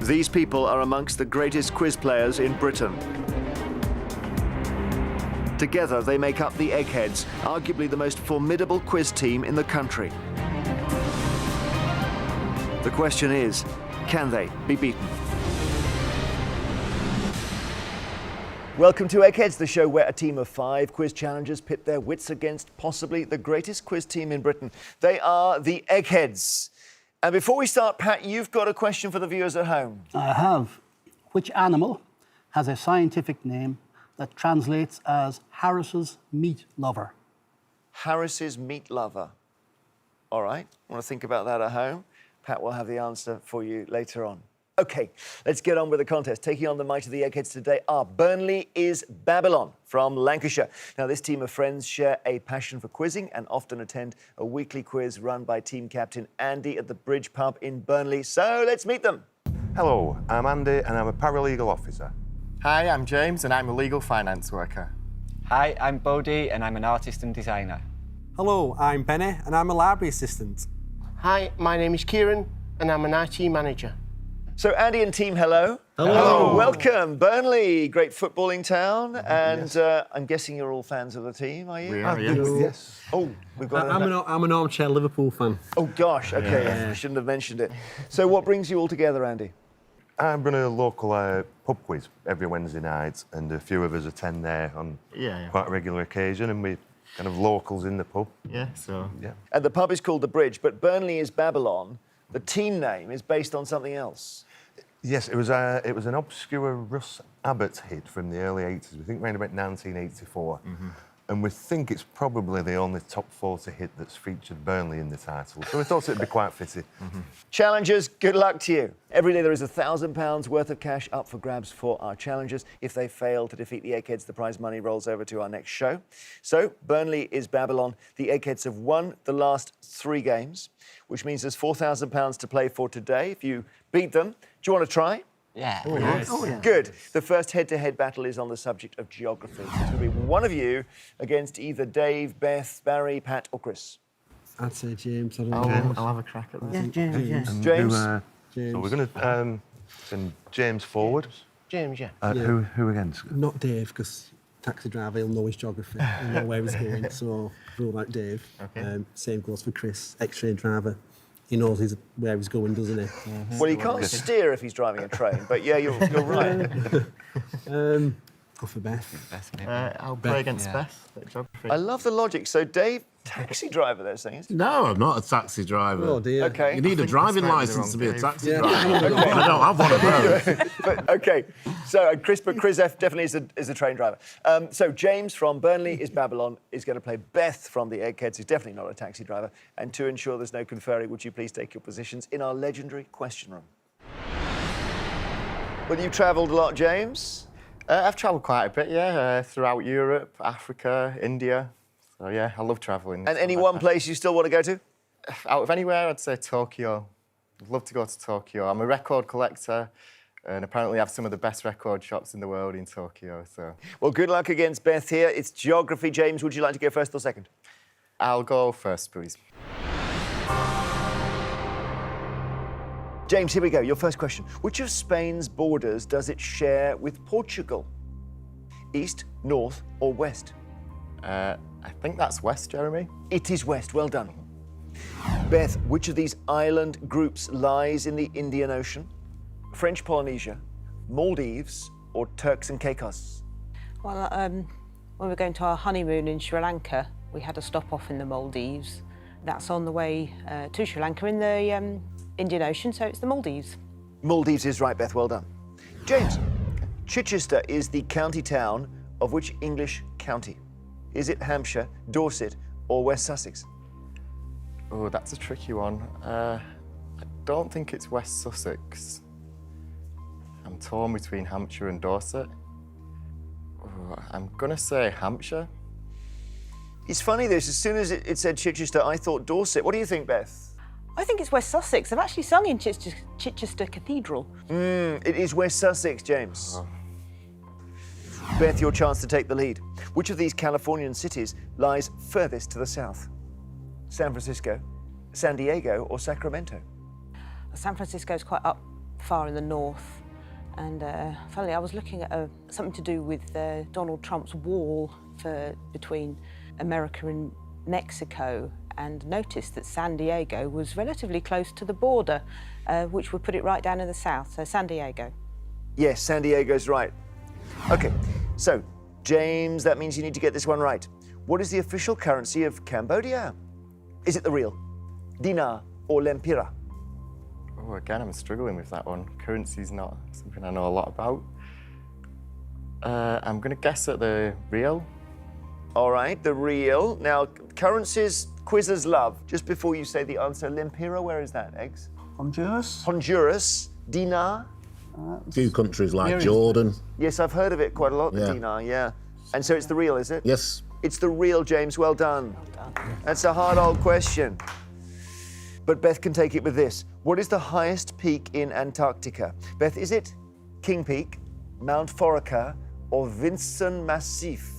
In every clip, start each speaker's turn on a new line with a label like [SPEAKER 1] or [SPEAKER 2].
[SPEAKER 1] These people are amongst the greatest quiz players in Britain. Together, they make up the Eggheads, arguably the most formidable quiz team in the country. The question is, can they be beaten? Welcome to Eggheads, the show where a team of 5 quiz challengers pit their wits against possibly the greatest quiz team in Britain. They are the Eggheads. And before we start, Pat, you've got a question for the viewers at home.
[SPEAKER 2] I have. Which animal has a scientific name that translates as Harris's meat lover?
[SPEAKER 1] Harris's meat lover. All right, want to think about that at home? Pat will have the answer for you later on. OK, let's get on with the contest. Taking on the might of the Eggheads today are Burnley is Babylon from Lancashire. Now, this team of friends share a passion for quizzing and often attend a weekly quiz run by team captain Andy at the Bridge pub in Burnley. So let's meet them.
[SPEAKER 3] Hello, I'm Andy and I'm a paralegal officer.
[SPEAKER 4] Hi, I'm James and I'm a legal finance worker.
[SPEAKER 5] Hi, I'm Bodhi and I'm an artist and designer.
[SPEAKER 6] Hello, I'm Benny and I'm a library assistant.
[SPEAKER 7] Hi, my name is Kieran and I'm an IT manager.
[SPEAKER 1] So Andy and team, hello.
[SPEAKER 6] Hello.
[SPEAKER 1] Welcome, Burnley, great footballing town. And I'm guessing you're all fans of the team, are you?
[SPEAKER 4] We are, yes.
[SPEAKER 3] Yes.
[SPEAKER 1] Oh, we've got
[SPEAKER 6] I'm an armchair Liverpool fan.
[SPEAKER 1] Oh, gosh, OK, I shouldn't have mentioned it. So what brings you all together, Andy?
[SPEAKER 3] I run a local pub quiz every Wednesday night, and a few of us attend there on quite a regular occasion, and we're kind of locals in the pub.
[SPEAKER 4] Yeah, so...
[SPEAKER 3] Yeah.
[SPEAKER 1] And the pub is called The Bridge, but Burnley is Babylon. The team name is based on something else.
[SPEAKER 3] Yes, it was an obscure Russ Abbott hit from the early 80s. We think around about 1984. And we think it's probably the only top 40 hit that's featured Burnley in the title. So we thought it'd be quite fitting.
[SPEAKER 1] Challengers, good luck to you. Every day there is £1,000 worth of cash up for grabs for our challengers. If they fail to defeat the Eggheads, the prize money rolls over to our next show. So, Burnley is Babylon. The Eggheads have won the last 3 games, which means there's £4,000 to play for today. If you beat them, do you want to try?
[SPEAKER 5] Yeah.
[SPEAKER 1] Good. The first head-to-head battle is on the subject of geography. It's going to be one of you against either Dave, Beth, Barry, Pat or Chris.
[SPEAKER 6] I'd say James. I don't know.
[SPEAKER 4] I'll have a crack at this.
[SPEAKER 7] Yeah, James.
[SPEAKER 3] And
[SPEAKER 1] James?
[SPEAKER 3] So we're going to send James forward.
[SPEAKER 7] James,
[SPEAKER 3] Who against?
[SPEAKER 6] Not Dave, because taxi driver, he'll know his geography. He'll know where he's going, so rule out Dave.
[SPEAKER 4] Okay.
[SPEAKER 6] Same goes for Chris, X-ray driver. He knows where he's going, doesn't he?
[SPEAKER 1] Well, he can't steer if he's driving a train, but yeah, you're right.
[SPEAKER 6] Go for Beth.
[SPEAKER 4] I'll play against Beth at geography.
[SPEAKER 1] I love the logic. So, Dave, taxi driver, they're saying.
[SPEAKER 8] No, I'm not a taxi driver.
[SPEAKER 6] Oh, dear.
[SPEAKER 1] OK.
[SPEAKER 8] You need a driving licence to be a taxi driver.
[SPEAKER 6] Yeah.
[SPEAKER 8] I don't have one of those.
[SPEAKER 1] But, OK, so Chris F definitely is a train driver. So James from Burnley is Babylon is going to play Beth from the Eggheads, who's definitely not a taxi driver. And to ensure there's no conferring, would you please take your positions in our legendary question room? Well, you've travelled a lot, James.
[SPEAKER 4] I've travelled quite a bit, yeah, throughout Europe, Africa, India. So, yeah, I love travelling.
[SPEAKER 1] And any one place you still want to go to?
[SPEAKER 4] Out of anywhere, I'd say Tokyo. I'd love to go to Tokyo. I'm a record collector and apparently have some of the best record shops in the world in Tokyo, so...
[SPEAKER 1] Well, good luck against Beth here. It's geography. James, would you like to go first or second?
[SPEAKER 4] I'll go first, please.
[SPEAKER 1] James, here we go. Your first question. Which of Spain's borders does it share with Portugal? East, north, or west?
[SPEAKER 4] I think that's west, Jeremy.
[SPEAKER 1] It is west. Well done. Beth, which of these island groups lies in the Indian Ocean? French Polynesia, Maldives, or Turks and Caicos?
[SPEAKER 9] Well, when we were going to our honeymoon in Sri Lanka, we had a stop off in the Maldives. That's on the way to Sri Lanka in the Indian Ocean, so it's the Maldives.
[SPEAKER 1] Maldives is right, Beth. Well done. James, Chichester is the county town of which English county? Is it Hampshire, Dorset, or West Sussex?
[SPEAKER 4] Oh, that's a tricky one. I don't think it's West Sussex. I'm torn between Hampshire and Dorset. Oh, I'm going to say Hampshire.
[SPEAKER 1] It's funny this, as soon as it said Chichester, I thought Dorset. What do you think, Beth?
[SPEAKER 9] I think it's West Sussex. They've actually sung in Chichester Cathedral.
[SPEAKER 1] It is West Sussex, James.
[SPEAKER 4] Oh.
[SPEAKER 1] Beth, your chance to take the lead. Which of these Californian cities lies furthest to the south? San Francisco, San Diego, or Sacramento?
[SPEAKER 9] San Francisco's quite up far in the north. And finally, I was looking at something to do with Donald Trump's wall between America and Mexico, and noticed that San Diego was relatively close to the border, which would put it right down in the south. So San Diego.
[SPEAKER 1] Yes, San Diego's right. Okay, so James, that means you need to get this one right. What is the official currency of Cambodia? Is it the real, dinar, or lempira?
[SPEAKER 4] Oh, again, I'm struggling with that one. Currency's not something I know a lot about. I'm going to guess at the real.
[SPEAKER 1] All right, the real. Now, currencies quizzes love. Just before you say the answer, lempira, where is that, Eggs?
[SPEAKER 2] Honduras.
[SPEAKER 1] Honduras, dinar.
[SPEAKER 8] A few countries like Jordan.
[SPEAKER 1] Yes, I've heard of it quite a lot, the
[SPEAKER 8] Yeah.
[SPEAKER 1] dinar, yeah. And so it's the real, is it?
[SPEAKER 8] Yes.
[SPEAKER 1] It's the real, James. Well done.
[SPEAKER 9] Well done.
[SPEAKER 1] That's a hard old question. But Beth can take it with this. What is the highest peak in Antarctica? Beth, is it King Peak, Mount Foraker, or Vinson Massif?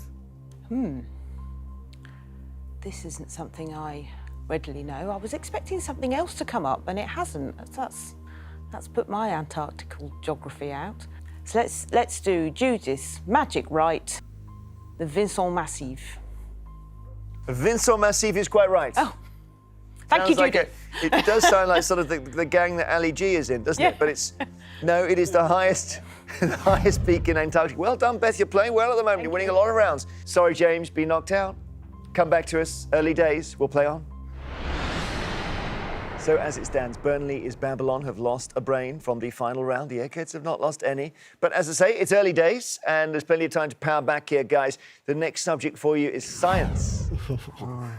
[SPEAKER 9] This isn't something I readily know. I was expecting something else to come up, and it hasn't. That's put my Antarctical geography out. So let's do Judith's magic right, the Vinson Massif.
[SPEAKER 1] Vinson Massif is quite right.
[SPEAKER 9] Oh, thank you,
[SPEAKER 1] Sounds like
[SPEAKER 9] Judith.
[SPEAKER 1] it does sound like sort of the gang that Ali G is in, doesn't
[SPEAKER 9] Yeah.
[SPEAKER 1] it? But it is the highest peak in Antarctica. Well done, Beth. You're playing well at the moment. You're winning a lot of rounds. Sorry, James, be knocked out. Come back to us. Early days. We'll play on. So as it stands, Burnley is Babylon have lost a brain from the final round. The Eggheads have not lost any. But as I say, it's early days, and there's plenty of time to power back here, guys. The next subject for you is science.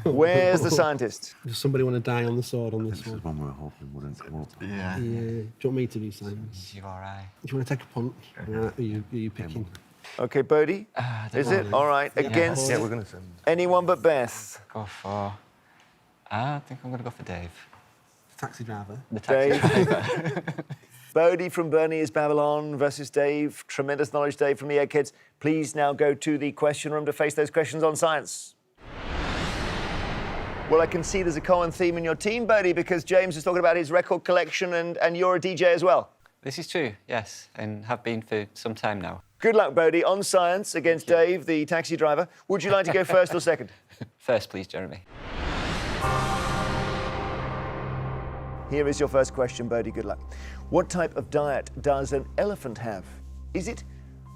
[SPEAKER 1] Where's the scientist?
[SPEAKER 6] Does somebody want to die on the sword on this one?
[SPEAKER 3] One we were hoping wouldn't come up.
[SPEAKER 4] Yeah.
[SPEAKER 6] Yeah. Do you want me to do science?
[SPEAKER 5] You all right?
[SPEAKER 6] Do you want to take a punt? Right, are you picking?
[SPEAKER 1] Okay, Bodie. Is it? All right. Against
[SPEAKER 3] Yeah, we're going to send.
[SPEAKER 1] anyone but Beth.
[SPEAKER 5] Go for... I think I'm going to go for Dave.
[SPEAKER 6] Taxi driver.
[SPEAKER 5] The taxi
[SPEAKER 1] Dave.
[SPEAKER 5] driver.
[SPEAKER 1] Bodie from Burnley is Babylon versus Dave. Tremendous knowledge, Dave, from the Eggheads. Please now go to the question room to face those questions on science. Well, I can see there's a common theme in your team, Bodie, because James is talking about his record collection and you're a DJ as well.
[SPEAKER 5] This is true, yes, and have been for some time now.
[SPEAKER 1] Good luck, Bodie, on science against Dave, the taxi driver. Would you like to go first or second?
[SPEAKER 5] First, please, Jeremy.
[SPEAKER 1] Here is your first question, Bodie. Good luck. What type of diet does an elephant have? Is it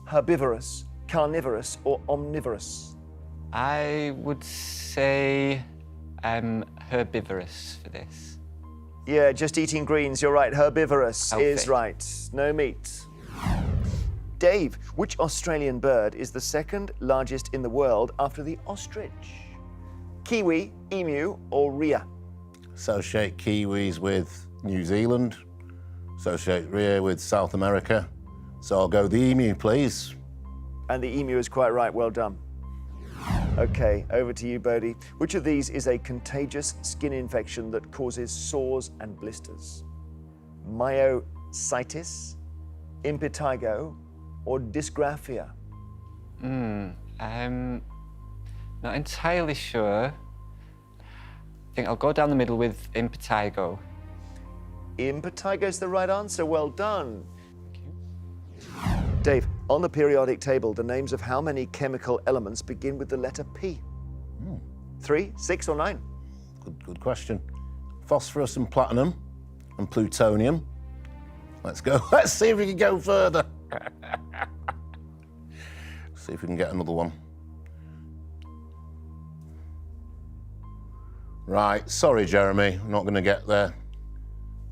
[SPEAKER 1] herbivorous, carnivorous, or omnivorous?
[SPEAKER 5] I would say herbivorous for this.
[SPEAKER 1] Yeah, just eating greens. You're right. Herbivorous
[SPEAKER 5] Healthy.
[SPEAKER 1] is right. No meat. Dave, which Australian bird is the second largest in the world after the ostrich? Kiwi, emu, or rhea?
[SPEAKER 8] Associate Kiwis with New Zealand. Associate rhea with South America. So I'll go the emu, please.
[SPEAKER 1] And the emu is quite right. Well done. Okay, over to you, Bodie. Which of these is a contagious skin infection that causes sores and blisters? Myositis, impetigo, or dysgraphia?
[SPEAKER 5] Not entirely sure. I think I'll go down the middle with impetigo.
[SPEAKER 1] Impetigo is the right answer. Well done. Dave, on the periodic table, the names of how many chemical elements begin with the letter P? 3, 6, or 9?
[SPEAKER 8] Good question. Phosphorus and platinum and plutonium. Let's go. Let's see if we can go further. See if we can get another one. Right, sorry, Jeremy, I'm not going to get there.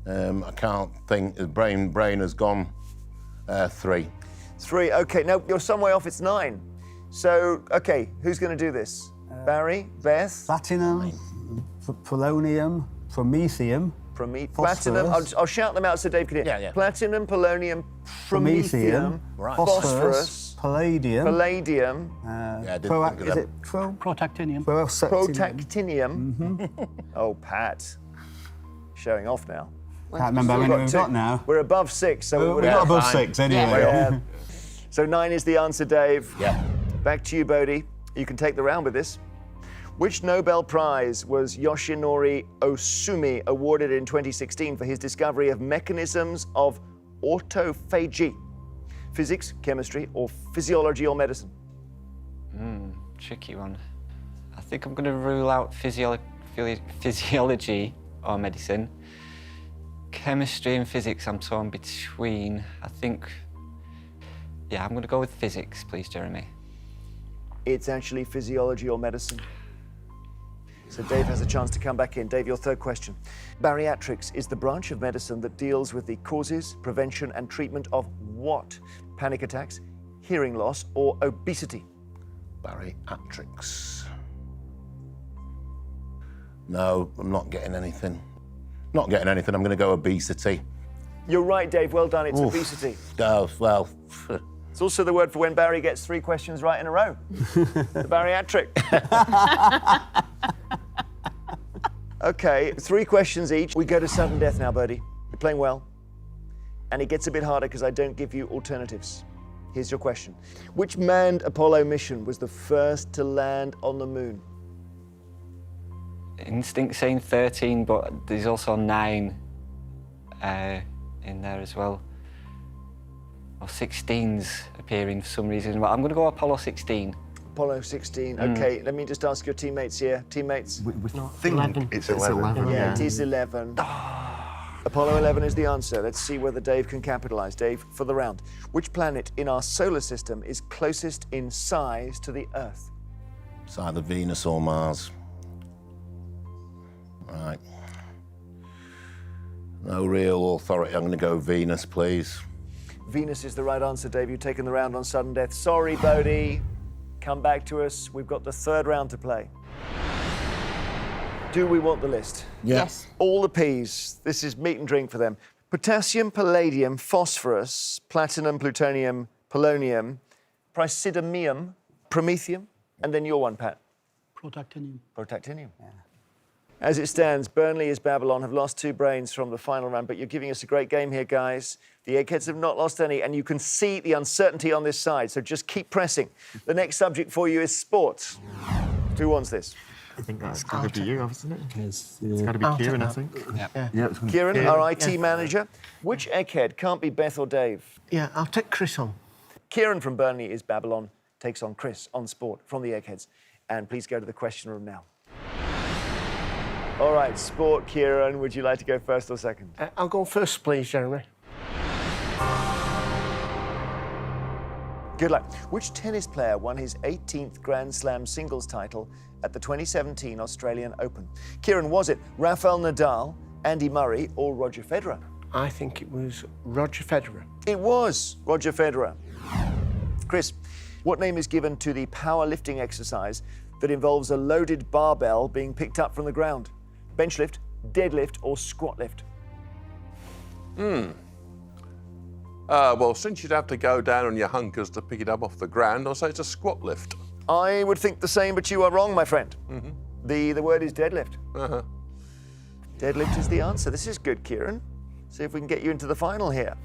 [SPEAKER 8] I can't think. The brain has gone 3.
[SPEAKER 1] 3, okay. No, you're some way off. It's 9. So, okay, who's going to do this? Barry, Beth,
[SPEAKER 2] Platinum, polonium, promethium,
[SPEAKER 1] platinum.
[SPEAKER 2] phosphorus.
[SPEAKER 1] I'll shout them out so Dave can hear.
[SPEAKER 8] Yeah.
[SPEAKER 1] Platinum, polonium, promethium,
[SPEAKER 8] Right.
[SPEAKER 1] phosphorus,
[SPEAKER 2] palladium.
[SPEAKER 1] palladium,
[SPEAKER 8] Yeah, I didn't think of
[SPEAKER 2] Is
[SPEAKER 8] them.
[SPEAKER 2] it
[SPEAKER 6] Protactinium.
[SPEAKER 1] protactinium. Oh, Pat, showing off now.
[SPEAKER 2] Can't remember how many we've got now.
[SPEAKER 1] We're above 6, so
[SPEAKER 2] We've got above 6 anyway.
[SPEAKER 1] Yeah. So 9 is the answer, Dave.
[SPEAKER 8] Yeah.
[SPEAKER 1] Back to you, Bodie. You can take the round with this. Which Nobel Prize was Yoshinori Osumi awarded in 2016 for his discovery of mechanisms of autophagy? Physics, chemistry, or physiology or medicine?
[SPEAKER 5] Tricky one. I think I'm going to rule out physiology or medicine. Chemistry and physics I'm torn between. I think, yeah, I'm going to go with physics, please, Jeremy.
[SPEAKER 1] It's actually physiology or medicine. So Dave has a chance to come back in. Dave, your third question. Bariatrics is the branch of medicine that deals with the causes, prevention, and treatment of what? Panic attacks, hearing loss, or obesity?
[SPEAKER 8] Bariatrics. No, I'm not getting anything. Not getting anything. I'm going to go obesity.
[SPEAKER 1] You're right, Dave. Well done. It's obesity.
[SPEAKER 8] Oh, well.
[SPEAKER 1] It's also the word for when Barry gets 3 questions right in a row. The bariatric. Okay, 3 questions each. We go to sudden death now, Birdie. You're playing well. And it gets a bit harder because I don't give you alternatives. Here's your question. Which manned Apollo mission was the first to land on the moon?
[SPEAKER 5] Instinct saying 13, but there's also 9 in there as well. Or 16's appearing for some reason. Well, I'm going to go Apollo 16.
[SPEAKER 1] Apollo 16. Okay, let me just ask your teammates here. Teammates?
[SPEAKER 3] We think
[SPEAKER 7] 11.
[SPEAKER 3] it's 11.
[SPEAKER 1] Yeah, it is 11. Apollo 11 is the answer. Let's see whether Dave can capitalise. Dave, for the round. Which planet in our solar system is closest in size to the Earth?
[SPEAKER 8] It's either Venus or Mars. Right. No real authority. I'm going to go Venus, please.
[SPEAKER 1] Venus is the right answer, Dave. You've taken the round on sudden death. Sorry, Bodie. Come back to us. We've got the 3rd round to play. Do we want the list?
[SPEAKER 8] Yeah.
[SPEAKER 9] Yes.
[SPEAKER 1] All the P's. This is meat and drink for them. Potassium, palladium, phosphorus, platinum, plutonium, polonium, praseodymium, promethium, and then your one, Pat.
[SPEAKER 2] Protactinium.
[SPEAKER 1] Protactinium. Yeah. As it stands, Burnley is Babylon have lost 2 brains from the final round, but you're giving us a great game here, guys. The Eggheads have not lost any, and you can see the uncertainty on this side, so just keep pressing. The next subject for you is sports. Who wants this?
[SPEAKER 4] I think that's got to be you, isn't it?
[SPEAKER 6] Yes,
[SPEAKER 4] It's got to be Kieran, I think.
[SPEAKER 3] Yeah, it's
[SPEAKER 1] Kieran, our IT manager. Which Egghead can't be Beth or Dave?
[SPEAKER 7] Yeah, I'll take Chris on.
[SPEAKER 1] Kieran from Burnley is Babylon, takes on Chris on sport from the Eggheads. And please go to the question room now. All right, sport, Kieran, would you like to go first or second?
[SPEAKER 7] I'll go first, please, Jeremy.
[SPEAKER 1] Good luck. Which tennis player won his 18th Grand Slam singles title at the 2017 Australian Open? Kieran, was it Rafael Nadal, Andy Murray, or Roger Federer?
[SPEAKER 7] I think it was Roger Federer.
[SPEAKER 1] It was Roger Federer. Chris, what name is given to the powerlifting exercise that involves a loaded barbell being picked up from the ground? Bench lift, deadlift, or squat lift?
[SPEAKER 10] Well, since you'd have to go down on your hunkers to pick it up off the ground, I'll say it's a squat lift.
[SPEAKER 1] I would think the same, but you are wrong, my friend. The word is deadlift. Deadlift is the answer. This is good, Kieran. See if we can get you into the final here.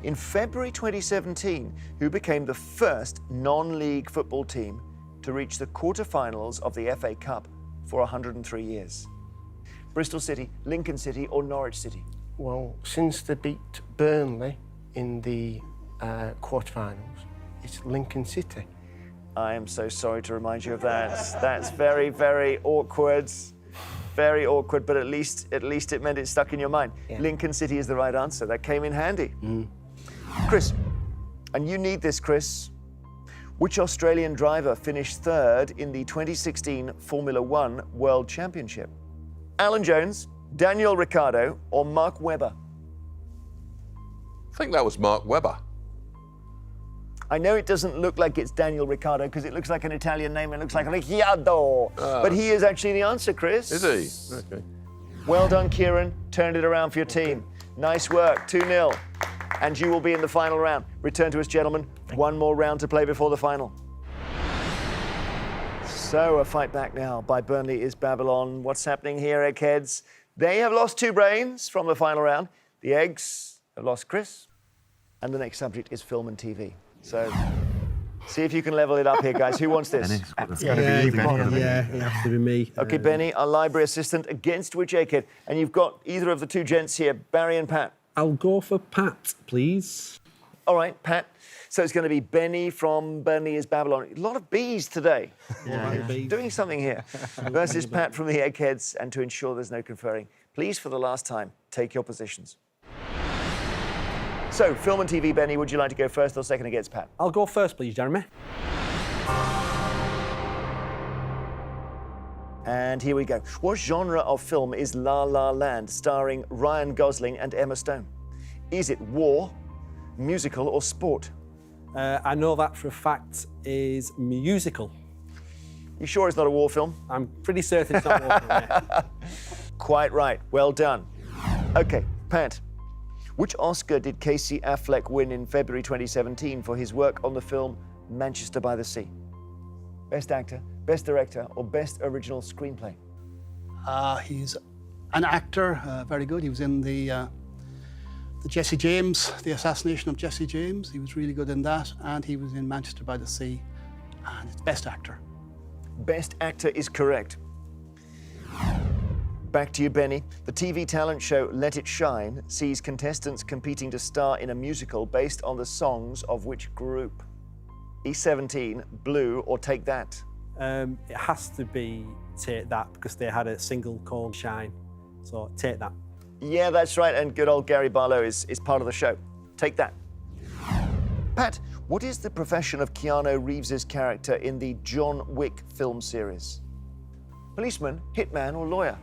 [SPEAKER 1] In February 2017, who became the first non-league football team to reach the quarterfinals of the FA Cup for 103 years? Bristol City, Lincoln City, or Norwich City?
[SPEAKER 7] Well, since they beat Burnley in the quarterfinals, it's Lincoln City.
[SPEAKER 1] I am so sorry to remind you of that. That's very, very awkward. Very awkward, but at least it meant it stuck in your mind.
[SPEAKER 7] Yeah.
[SPEAKER 1] Lincoln City is the right answer. That came in handy. Chris, and you need this, Chris. Which Australian driver finished 3rd in the 2016 Formula One World Championship? Alan Jones, Daniel Ricciardo, or Mark Webber?
[SPEAKER 10] I think that was Mark Webber.
[SPEAKER 1] I know it doesn't look like it's Daniel Ricciardo because it looks like an Italian name. It looks like Ricciardo. But he is actually the answer, Chris.
[SPEAKER 10] Is he? Okay.
[SPEAKER 1] Well done, Kieran. Turned it around for your team. Nice work, 2-0. And you will be in the final round. Return to us, gentlemen. One more round to play before the final. So a fight back now by Burnley is Babylon. What's happening here, Eggheads? They have lost 2 brains from the final round. The Eggs have lost Chris. And the next subject is film and TV. So see if you can level it up here, guys. Who wants this?
[SPEAKER 6] Yeah, it has to be me.
[SPEAKER 1] Okay, Benny, our library assistant, against which Egghead? And you've got either of the 2 gents here, Barry and Pat.
[SPEAKER 6] I'll go for Pat, please.
[SPEAKER 1] All right, Pat. So it's going to be Benny from Burnley is Babylon. A lot of B's today. Doing something here. Versus Pat from the Eggheads. And to ensure there's no conferring, please, for the last time, take your positions. So, film and TV, Benny, would you like to go first or second against Pat?
[SPEAKER 6] I'll go first, please, Jeremy.
[SPEAKER 1] And here we go. What genre of film is La La Land, starring Ryan Gosling and Emma Stone? Is it war, musical, or sport?
[SPEAKER 6] I know that for a fact is musical.
[SPEAKER 1] You sure it's not a war film?
[SPEAKER 6] I'm pretty certain it's not a war film, yeah.
[SPEAKER 1] Quite right. Well done. Okay, Pat. Which Oscar did Casey Affleck win in February 2017 for his work on the film Manchester by the Sea? Best actor, best director, or best original screenplay?
[SPEAKER 2] He's an actor, very good. He was in the Jesse James, the assassination of Jesse James. He was really good in that, and he was in Manchester by the Sea, and it's best actor.
[SPEAKER 1] Best actor is correct. Back to you, Benny. The TV talent show Let It Shine sees contestants competing to star in a musical based on the songs of which group? E17, Blue, or Take That?
[SPEAKER 6] It has to be Take That because they had a single called Shine. So Take That.
[SPEAKER 1] Yeah, that's right, and good old Gary Barlow is part of the show. Take That. Pat, what is the profession of Keanu Reeves' character in the John Wick film series? Policeman, hitman, or lawyer?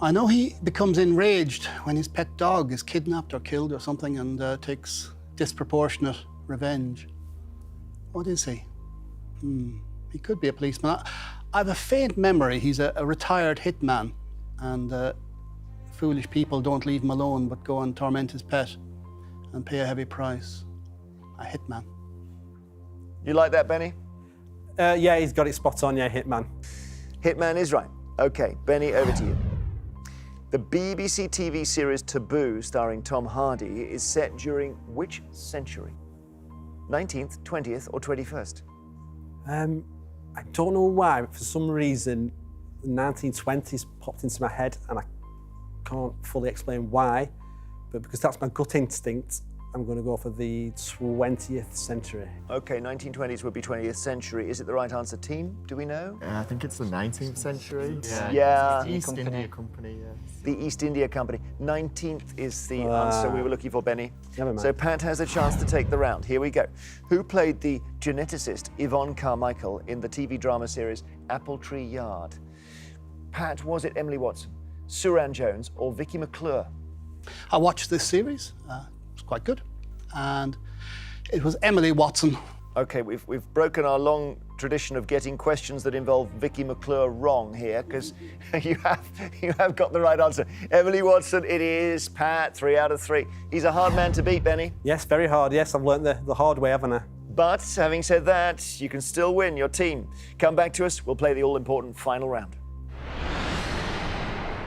[SPEAKER 2] I know he becomes enraged when his pet dog is kidnapped or killed or something and takes disproportionate revenge. What is he? He could be a policeman. I have a faint memory he's a retired hitman, and foolish people don't leave him alone but go and torment his pet and pay a heavy price. A hitman.
[SPEAKER 1] You like that, Benny?
[SPEAKER 6] Yeah, he's got it spot on, yeah, hitman.
[SPEAKER 1] Hitman is right. Okay, Benny, over to you. The BBC TV series Taboo, starring Tom Hardy, is set during which century? 19th, 20th, or 21st?
[SPEAKER 6] I don't know why, but for some reason, the 1920s popped into my head, and I can't fully explain why, but because that's my gut instinct, I'm going to go for the 20th century.
[SPEAKER 1] Okay, 1920s would be 20th century. Is it the right answer, team? Do we know?
[SPEAKER 4] I think it's the 19th century.
[SPEAKER 1] Yeah.
[SPEAKER 4] East India Company, yes.
[SPEAKER 1] The East India Company. 19th is the answer we were looking for, Benny.
[SPEAKER 6] Never mind.
[SPEAKER 1] So Pat has a chance to take the round. Here we go. Who played the geneticist Yvonne Carmichael in the TV drama series Apple Tree Yard? Pat, was it Emily Watson, Suran Jones, or Vicky McClure?
[SPEAKER 2] I watched this series. It was quite good. And it was Emily Watson.
[SPEAKER 1] Okay, we've broken our long tradition of getting questions that involve Vicky McClure wrong here, because you have got the right answer. Emily Watson, it is. Pat, 3 out of 3. He's a hard man to beat, Benny.
[SPEAKER 6] Yes, very hard. Yes, I've learnt the hard way, haven't I?
[SPEAKER 1] But having said that, you can still win. Your team. Come back to us. We'll play the all-important final round.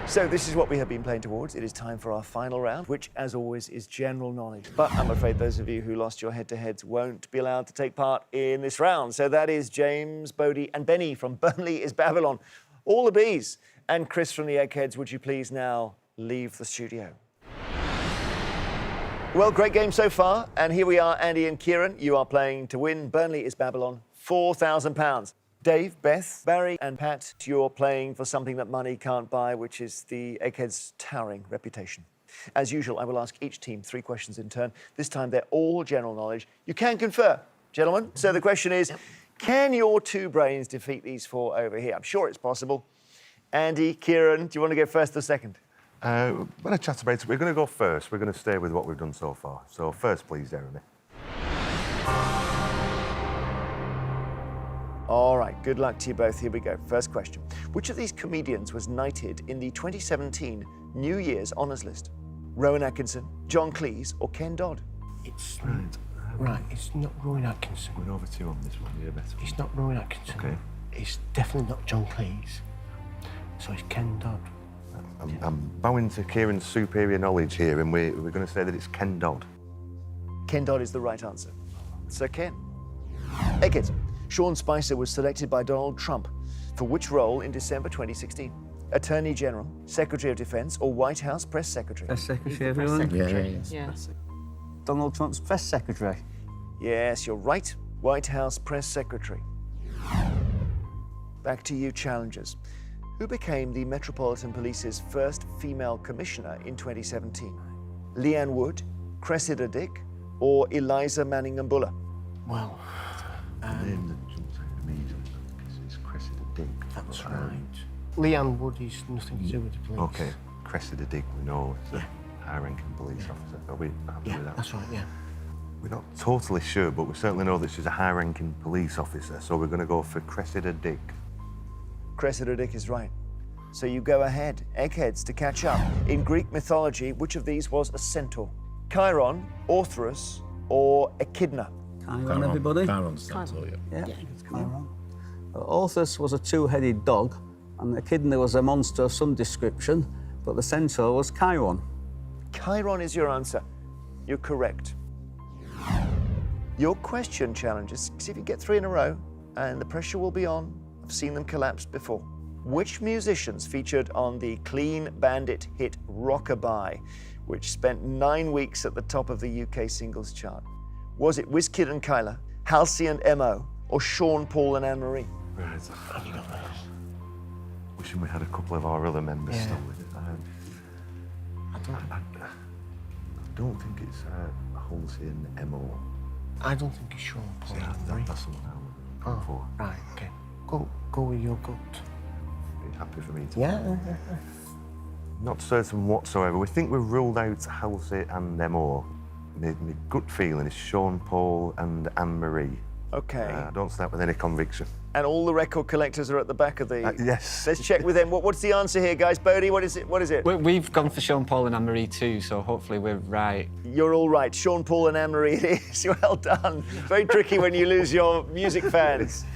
[SPEAKER 1] So this is what we have been playing towards. It is time for our final round, which, as always, is general knowledge. But I'm afraid those of you who lost your head-to-heads won't be allowed to take part in this round. So that is James, Bodie, and Benny from Burnley is Babylon. All the Bs. And Chris from the Eggheads, would you please now leave the studio? Well, great game so far. And here we are, Andy and Kieran. You are playing to win Burnley is Babylon, £4,000. Dave, Beth, Barry, and Pat, you're playing for something that money can't buy, which is the Eggheads' towering reputation. As usual, I will ask each team 3 questions in turn. This time, they're all general knowledge. You can confer, gentlemen. So the question is, can your 2 brains defeat these 4 over here? I'm sure it's possible. Andy, Kieran, do you want to go first or second?
[SPEAKER 3] We're going to chat about it. We're going to go first. We're going to stay with what we've done so far. So first, please, Jeremy.
[SPEAKER 1] All right, good luck to you both. Here we go. First question. Which of these comedians was knighted in the 2017 New Year's Honours List? Rowan Atkinson, John Cleese, or Ken Dodd?
[SPEAKER 7] It's right. It's not Rowan Atkinson.
[SPEAKER 3] We're over to you on this one. You're better.
[SPEAKER 7] It's not Rowan Atkinson.
[SPEAKER 3] Okay.
[SPEAKER 7] It's definitely not John Cleese. So it's Ken Dodd.
[SPEAKER 3] I'm bowing to Kieran's superior knowledge here, and we're going to say that it's Ken Dodd.
[SPEAKER 1] Ken Dodd is the right answer. Sir Ken. Eggheads. Sean Spicer was selected by Donald Trump for which role in December 2016? Attorney General, Secretary of Defense, or White House Press Secretary?
[SPEAKER 11] Press secretary, everyone.
[SPEAKER 9] Yeah.
[SPEAKER 11] Donald Trump's press secretary.
[SPEAKER 1] Yes, you're right. White House Press Secretary. Back to you, challengers. Who became the Metropolitan Police's first female commissioner in 2017? Leanne Wood, Cressida Dick, or Eliza Manningham-Buller?
[SPEAKER 7] Well,
[SPEAKER 3] The name that jumps out immediately is Cressida Dick.
[SPEAKER 7] that's
[SPEAKER 3] But,
[SPEAKER 7] right. Leanne Wood is nothing to do with the police.
[SPEAKER 3] Okay, Cressida Dick, we know it's a high-ranking police officer. Are we happy
[SPEAKER 7] Yeah,
[SPEAKER 3] with that?
[SPEAKER 7] that's right, yeah.
[SPEAKER 3] We're not totally sure, but we certainly know that she's a high-ranking police officer, so we're going to go for Cressida Dick.
[SPEAKER 1] Cressida Dick is right. So you go ahead, Eggheads, to catch up. In Greek mythology, which of these was a centaur? Chiron, Orthrus, or Echidna?
[SPEAKER 11] Chiron, everybody.
[SPEAKER 8] Chiron's centaur, yeah.
[SPEAKER 11] Yeah, it's Chiron. Orthus was a two-headed dog, and Echidna was a monster of some description, but the centaur was Chiron.
[SPEAKER 1] Chiron is your answer. You're correct. Your question, challengers, see if you get 3 in a row, and the pressure will be on. I've seen them collapse before. Which musicians featured on the Clean Bandit hit Rockabye, which spent 9 weeks at the top of the UK singles chart? Was it Wizkid and Kyla, Halsey and Mo, or Sean Paul and Anne-Marie?
[SPEAKER 3] Right. Wishing we had a couple of our other members
[SPEAKER 7] Yeah.
[SPEAKER 3] still with it. I don't think it's Halsey and Mo.
[SPEAKER 7] I don't think it's Sean Paul.
[SPEAKER 3] Yeah,
[SPEAKER 7] Anne-Marie.
[SPEAKER 3] that's the one I would go for.
[SPEAKER 7] Right, okay. Go with your gut.
[SPEAKER 3] Are you happy for me to?
[SPEAKER 7] Yeah.
[SPEAKER 3] Not certain whatsoever. We think we've ruled out Halsey and Mo. My gut feeling is Sean Paul and Anne-Marie.
[SPEAKER 1] Okay.
[SPEAKER 3] I don't say that with any conviction.
[SPEAKER 1] And all the record collectors are at the back of the...
[SPEAKER 3] Yes.
[SPEAKER 1] Let's check with them. What's the answer here, guys? Bodie, what is it? What is it?
[SPEAKER 5] We've gone for Sean Paul and Anne-Marie too, so hopefully we're right.
[SPEAKER 1] You're all right. Sean Paul and Anne-Marie it is. Well done. Very tricky when you lose your music fans.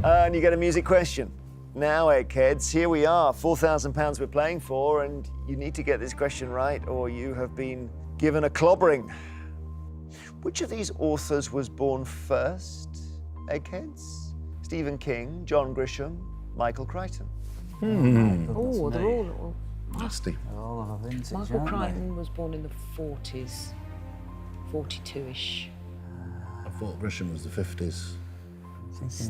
[SPEAKER 1] And you get a music question. Now, Eggheads, here we are. £4,000 we're playing for, and you need to get this question right, or you have been given a clobbering. Which of these authors was born first, Eggheads? Stephen King, John Grisham, Michael Crichton.
[SPEAKER 9] Oh, they're all...
[SPEAKER 8] Nasty.
[SPEAKER 11] All of a vintage,
[SPEAKER 9] Michael
[SPEAKER 11] aren't they?
[SPEAKER 9] Crichton was born in the 40s, 42-ish.
[SPEAKER 8] I thought Grisham was the 50s.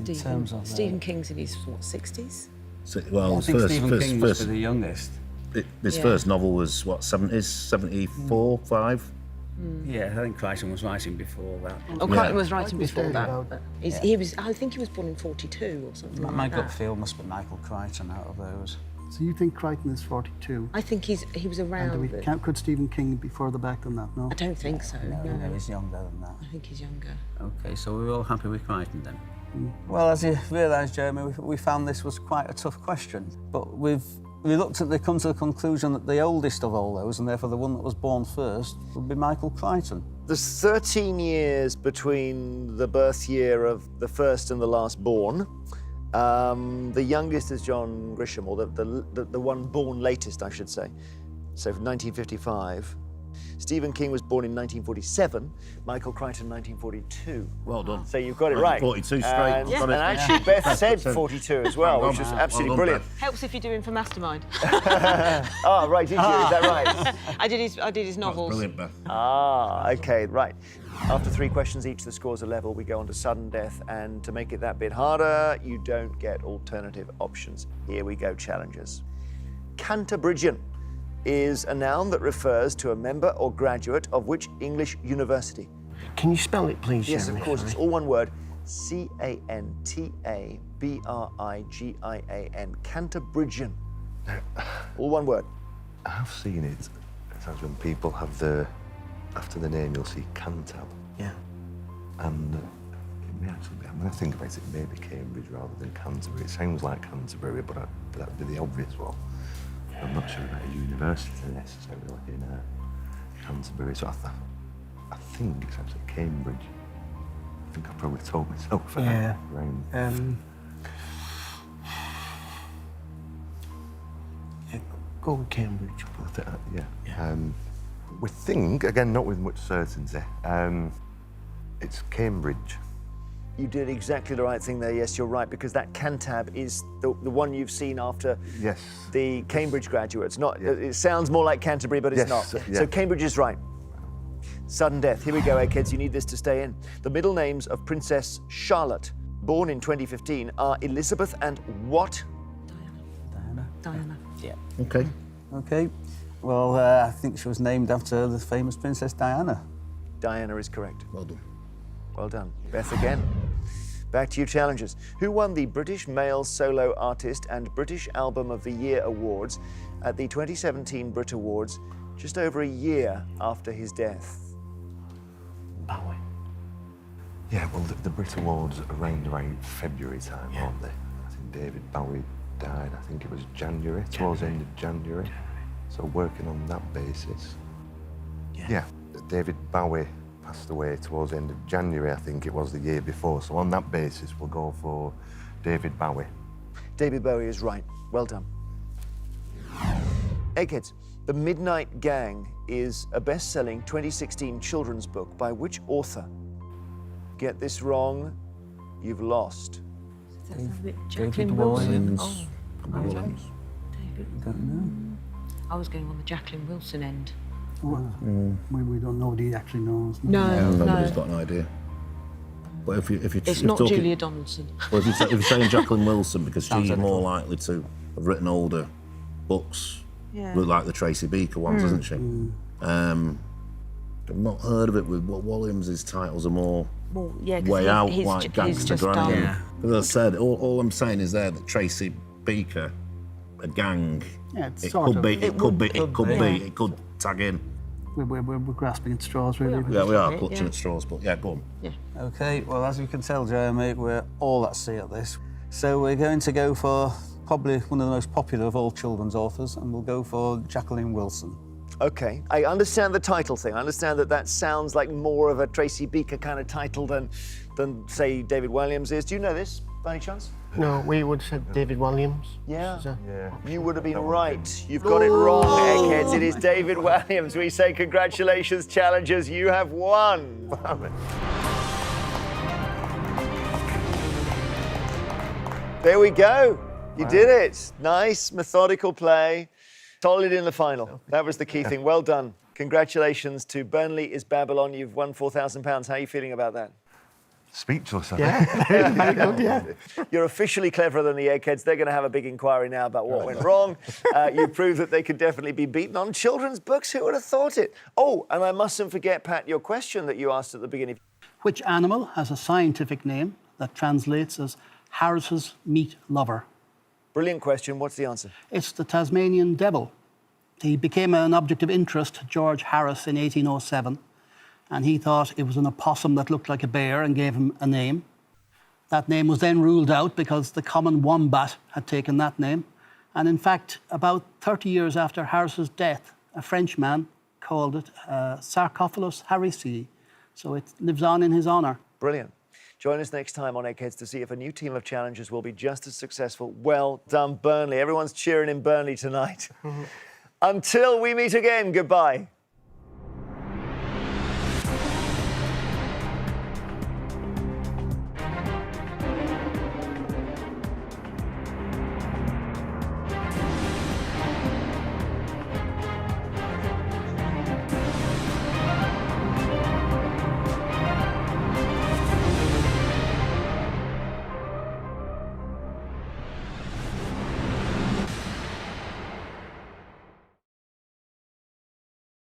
[SPEAKER 11] In terms of
[SPEAKER 9] Stephen King's in his, what, 60s?
[SPEAKER 8] So, well,
[SPEAKER 11] I
[SPEAKER 8] his
[SPEAKER 11] think
[SPEAKER 8] first,
[SPEAKER 11] Stephen
[SPEAKER 8] first,
[SPEAKER 11] King
[SPEAKER 8] first,
[SPEAKER 11] was the youngest.
[SPEAKER 8] his
[SPEAKER 9] Yeah.
[SPEAKER 8] first novel was, what, 70s? 74, 5?
[SPEAKER 11] Yeah, I think Crichton was writing before that.
[SPEAKER 9] Oh, Crichton was writing before
[SPEAKER 7] fairly
[SPEAKER 9] that.
[SPEAKER 7] well.
[SPEAKER 9] But he was, I think he was born in 42 or something
[SPEAKER 11] My
[SPEAKER 9] like
[SPEAKER 11] gut
[SPEAKER 9] that.
[SPEAKER 11] feel must be Michael Crichton out of those.
[SPEAKER 2] So you think Crichton is 42?
[SPEAKER 9] I think he was
[SPEAKER 2] And
[SPEAKER 9] around.
[SPEAKER 2] could Stephen King be further back than that? No.
[SPEAKER 9] I don't think so.
[SPEAKER 11] No, he's younger than that.
[SPEAKER 9] I think he's younger.
[SPEAKER 11] Okay, so we're all happy with Crichton then? Well, as you realise, Jeremy, we found this was quite a tough question, but we've reluctantly come to the conclusion that the oldest of all those, and therefore the one that was born first, would be Michael Crichton.
[SPEAKER 1] There's 13 years between the birth year of the first and the last born. The youngest is John Grisham, or the one born latest, I should say. So 1955. Stephen King was born in 1947, Michael Crichton 1942.
[SPEAKER 8] Well done.
[SPEAKER 1] So you've got it right.
[SPEAKER 8] 42 straight.
[SPEAKER 1] And,
[SPEAKER 8] Got it.
[SPEAKER 1] and actually Beth said
[SPEAKER 8] 100%.
[SPEAKER 1] 42 as well, which was absolutely
[SPEAKER 8] Well done,
[SPEAKER 1] brilliant.
[SPEAKER 9] Helps if you're doing for Mastermind.
[SPEAKER 1] Ah, right, did you? Is that right?
[SPEAKER 9] I did his
[SPEAKER 8] That's
[SPEAKER 9] novels.
[SPEAKER 8] brilliant, Beth.
[SPEAKER 1] Ah, okay, right. After 3 questions each, the scores are level. We go on to sudden death, and to make it that bit harder, you don't get alternative options. Here we go, challengers. Cantabrigian is a noun that refers to a member or graduate of which English university?
[SPEAKER 7] Can you spell it, please,
[SPEAKER 1] Yes,
[SPEAKER 7] Jeremy?
[SPEAKER 1] of course, it's all one word. Cantabrigian. Cantabrigian. All one word.
[SPEAKER 3] I've seen it. Sometimes when people have after the name, you'll see Cantab.
[SPEAKER 7] Yeah.
[SPEAKER 3] And it may actually be, I'm going to think about it, maybe Cambridge rather than Canterbury. It sounds like Canterbury, but that'd be the obvious one. I'm not sure about a university necessarily in Canterbury, so I think it's actually Cambridge. I think I probably told myself that.
[SPEAKER 7] Yeah.
[SPEAKER 3] Around.
[SPEAKER 7] Yeah, go with Cambridge.
[SPEAKER 3] Yeah. We think, again, not with much certainty, it's Cambridge.
[SPEAKER 1] You did exactly the right thing there. Yes, you're right, because that Cantab is the one you've seen after
[SPEAKER 3] Yes.
[SPEAKER 1] the Cambridge graduates. It sounds more like Canterbury, but it's
[SPEAKER 3] Yes,
[SPEAKER 1] not.
[SPEAKER 3] yeah.
[SPEAKER 1] So Cambridge is right. Sudden death. Here we go, Eggheads. You need this to stay in. The middle names of Princess Charlotte, born in 2015, are Elizabeth and what?
[SPEAKER 9] Diana.
[SPEAKER 11] Yeah.
[SPEAKER 8] Okay.
[SPEAKER 11] Okay. Well, I think she was named after the famous Princess Diana.
[SPEAKER 1] Diana is correct.
[SPEAKER 8] Well done.
[SPEAKER 1] Well done. Beth again. Back to you, challengers. Who won the British Male Solo Artist and British Album of the Year awards at the 2017 Brit Awards just over a year after his death?
[SPEAKER 3] Bowie. Yeah, well, the Brit Awards are around February time, aren't they? I think David Bowie died, I think it was January, towards the end of January. So working on that basis. Yeah, David Bowie passed away towards the end of January, I think it was the year before. So on that basis, we'll go for David Bowie.
[SPEAKER 1] David Bowie is right. Well done. Eggheads, The Midnight Gang is a best-selling 2016 children's book by which author? Get this wrong, you've lost.
[SPEAKER 9] Jacqueline Wilson. Oh,
[SPEAKER 8] Williams.
[SPEAKER 9] I was going on the Jacqueline Wilson end.
[SPEAKER 2] We don't know what he actually knows.
[SPEAKER 8] Nobody's got an idea. But if
[SPEAKER 9] It's not Julia Donaldson.
[SPEAKER 8] Well, if you're saying Jacqueline Wilson, because she's more likely to have written older books, look like the Tracy Beaker ones, isn't she? I've not heard of it with Williams' titles are more way out, like Gangster Granny. As I said, all I'm saying is there that Tracy Beaker, a gang, it could tag in.
[SPEAKER 2] We're grasping at straws, really.
[SPEAKER 8] Yeah, we are clutching at straws, but yeah, go on.
[SPEAKER 9] Yeah.
[SPEAKER 11] Okay, well, as you can tell, Jeremy, we're all at sea at this. So we're going to go for probably one of the most popular of all children's authors, and we'll go for Jacqueline Wilson.
[SPEAKER 1] Okay, I understand the title thing. I understand that sounds like more of a Tracy Beaker kind of title than say, David Williams is. Do you know this, by any chance?
[SPEAKER 7] No, we would have said David Williams.
[SPEAKER 1] Yeah.
[SPEAKER 3] Yeah.
[SPEAKER 1] You would have been right. You've got it wrong, Eggheads. It is David Williams. We say congratulations, challengers. You have won. There we go. You did it. Nice, methodical play. Solid in the final. That was the key thing. Well done. Congratulations to Burnley is Babylon. You've won £4,000. How are you feeling about that?
[SPEAKER 3] Speechless, I
[SPEAKER 7] Yeah, very good, yeah.
[SPEAKER 1] You're officially cleverer than the Eggheads. They're going to have a big inquiry now about what went wrong. You proved that they could definitely be beaten on children's books. Who would have thought it? Oh, and I mustn't forget, Pat, your question that you asked at the beginning.
[SPEAKER 2] Which animal has a scientific name that translates as Harris's meat lover?
[SPEAKER 1] Brilliant question. What's the answer?
[SPEAKER 2] It's the Tasmanian devil. He became an object of interest to George Harris in 1807, and he thought it was an opossum that looked like a bear and gave him a name. That name was then ruled out because the common wombat had taken that name. And in fact, about 30 years after Harris's death, a Frenchman called it Sarcophilus harrisii. So it lives on in his honour.
[SPEAKER 1] Brilliant. Join us next time on Eggheads to see if a new team of challengers will be just as successful. Well done, Burnley. Everyone's cheering in Burnley tonight. Until we meet again, goodbye.